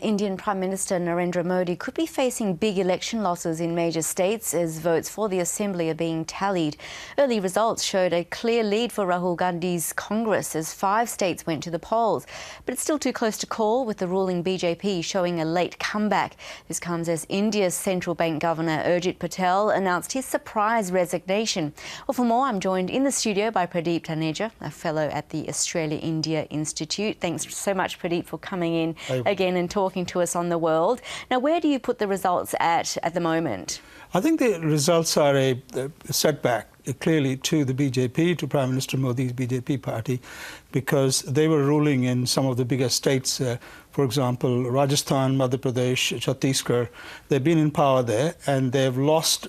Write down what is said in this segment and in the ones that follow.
Indian Prime Minister Narendra Modi could be facing big election losses in major states as votes for the Assembly are being tallied. Early results showed a clear lead for Rahul Gandhi's Congress as 5 states went to the polls. But it's still too close to call, with the ruling BJP showing a late comeback. This comes as India's central bank governor Urjit Patel announced his surprise resignation. Well, for more, I'm joined in the studio by Pradeep Taneja, a fellow at the Australia-India Institute. Thanks so much, Pradeep, for coming in again and talking to us on the world. Now, where do you put the results at the moment? I think the results are a setback, clearly, to the BJP, to Prime Minister Modi's BJP party, because they were ruling in some of the biggest states, for example, Rajasthan, Madhya Pradesh, Chhattisgarh. They've been in power there, and they've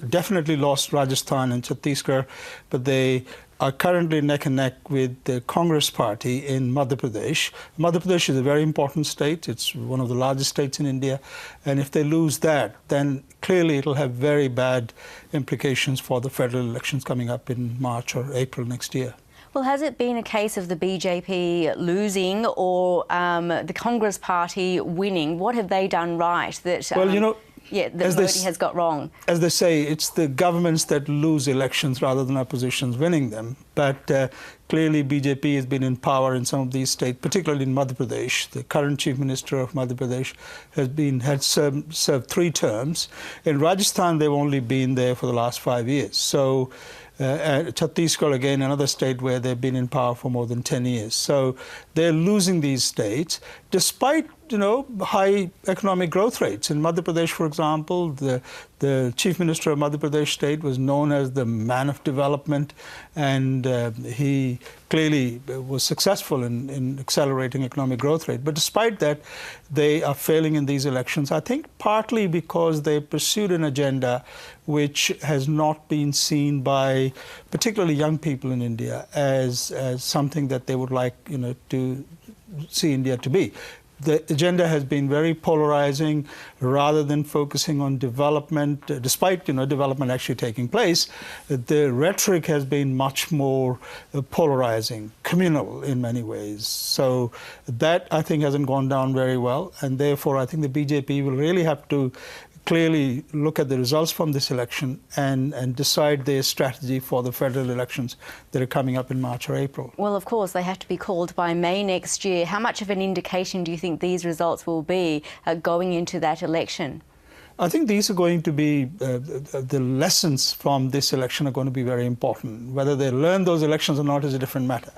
definitely lost Rajasthan and Chhattisgarh, but they are currently neck and neck with the Congress party in Madhya Pradesh. Madhya Pradesh is a very important state. It's one of the largest states in India. And if they lose that, then clearly it'll have very bad implications for the federal elections coming up in March or April next year. Well, has it been a case of the BJP losing or the Congress party winning? What have they done right that... that Modi has got wrong? As they say, it's the governments that lose elections rather than oppositions winning them. But clearly BJP has been in power in some of these states, particularly in Madhya Pradesh. The current Chief Minister of Madhya Pradesh had served 3 terms. In Rajasthan, they've only been there for the last 5 years. So Chhattisgarh, again, another state where they've been in power for more than 10 years. So they're losing these states, despite high economic growth rates. In Madhya Pradesh, for example, the Chief Minister of Madhya Pradesh state was known as the man of development, and he clearly was successful in accelerating economic growth rate. But despite that, they are failing in these elections, I think partly because they pursued an agenda which has not been seen by particularly young people in India as something that they would like to see India to be. The agenda has been very polarizing rather than focusing on development. Despite development actually taking place, the rhetoric has been much more polarizing, communal in many ways. So that, I think, hasn't gone down very well, and therefore I think the BJP will really have to clearly look at the results from this election and decide their strategy for the federal elections that are coming up in March or April. Well, of course, they have to be called by May next year. How much of an indication do you think these results will be going into that election? I think these are going to be, the lessons from this election are going to be very important. Whether they learn those elections or not is a different matter.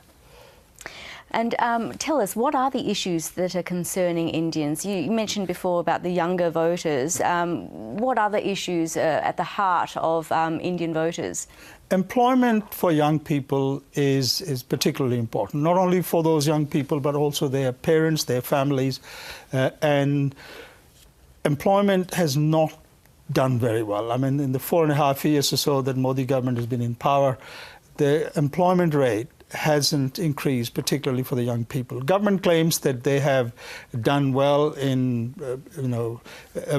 And tell us, what are the issues that are concerning Indians? You mentioned before about the younger voters. What are the issues at the heart of Indian voters? Employment for young people is particularly important, not only for those young people, but also their parents, their families. And employment has not done very well. I mean, in the 4.5 years or so that Modi government has been in power, the employment rate hasn't increased, particularly for the young people. Government claims that they have done well in,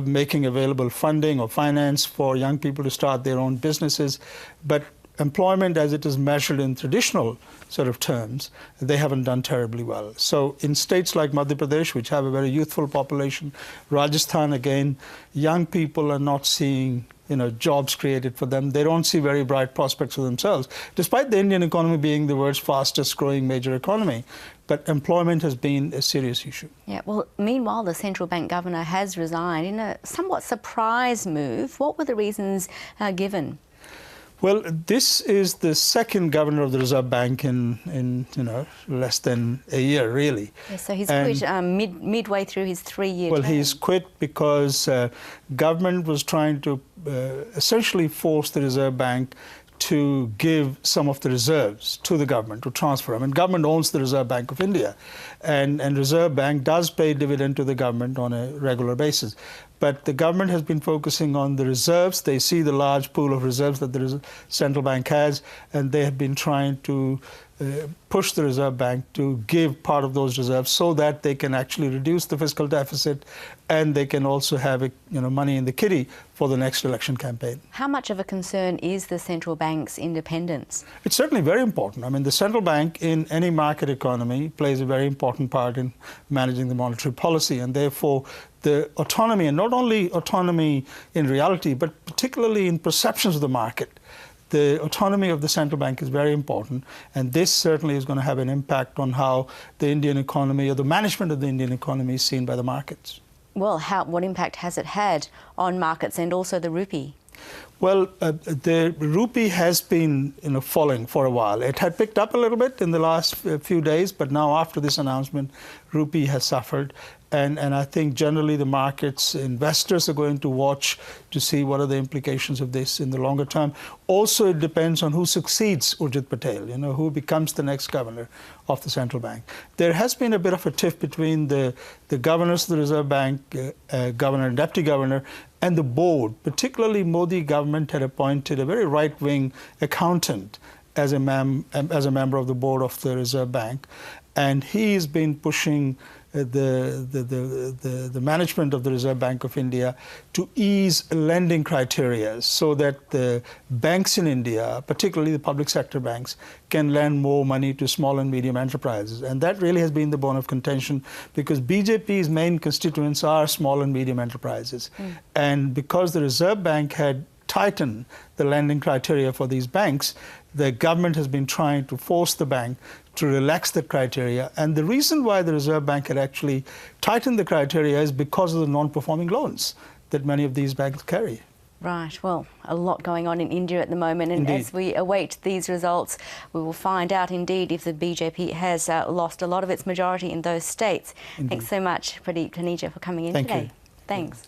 making available funding or finance for young people to start their own businesses, but employment as it is measured in traditional sort of terms, they haven't done terribly well. So in states like Madhya Pradesh, which have a very youthful population, Rajasthan, again, young people are not seeing jobs created for them. They don't see very bright prospects for themselves, despite the Indian economy being the world's fastest growing major economy. But employment has been a serious issue. Yeah, well, meanwhile, the central bank governor has resigned in a somewhat surprise move. What were the reasons given? Well, this is the second governor of the Reserve Bank in less than a year, really. Yeah, so he's quit midway through his 3-year term. Well, he's quit because government was trying to essentially force the Reserve Bank to give some of the reserves to the government, to transfer them. And government owns the Reserve Bank of India. And Reserve Bank does pay dividend to the government on a regular basis. But the government has been focusing on the reserves. They see the large pool of reserves that the central bank has, and they have been trying to push the Reserve Bank to give part of those reserves so that they can actually reduce the fiscal deficit, and they can also have money in the kitty for the next election campaign. How much of a concern is the central bank's independence? It's certainly very important. I mean, the central bank in any market economy plays a very important important part in managing the monetary policy, and therefore the autonomy, and not only autonomy in reality, but particularly in perceptions of the market, the autonomy of the central bank is very important, and this certainly is going to have an impact on how the Indian economy or the management of the Indian economy is seen by the markets. Well, what impact has it had on markets and also the rupee? Well, the rupee has been falling for a while. It had picked up a little bit in the last few days, but now after this announcement, rupee has suffered. And I think generally the markets, investors are going to watch to see what are the implications of this in the longer term. Also, it depends on who succeeds Urjit Patel, who becomes the next governor of the central bank. There has been a bit of a tiff between the governors of the Reserve Bank, governor and deputy governor, and the board. Particularly, Modi government had appointed a very right-wing accountant as a member of the board of the Reserve Bank, and he's been pushing the management of the Reserve Bank of India to ease lending criteria so that the banks in India, particularly the public sector banks, can lend more money to small and medium enterprises. And that really has been the bone of contention, because BJP's main constituents are small and medium enterprises. And because the Reserve Bank had tightened the lending criteria for these banks, the government has been trying to force the bank to relax the criteria. And the reason why the Reserve Bank had actually tightened the criteria is because of the non-performing loans that many of these banks carry. Right, well, a lot going on in India at the moment, and Indeed. as we await these results, we will find out indeed if the BJP has lost a lot of its majority in those states. Indeed. Thanks so much, Pradeep Taneja, for coming in Thank today. you. Thanks.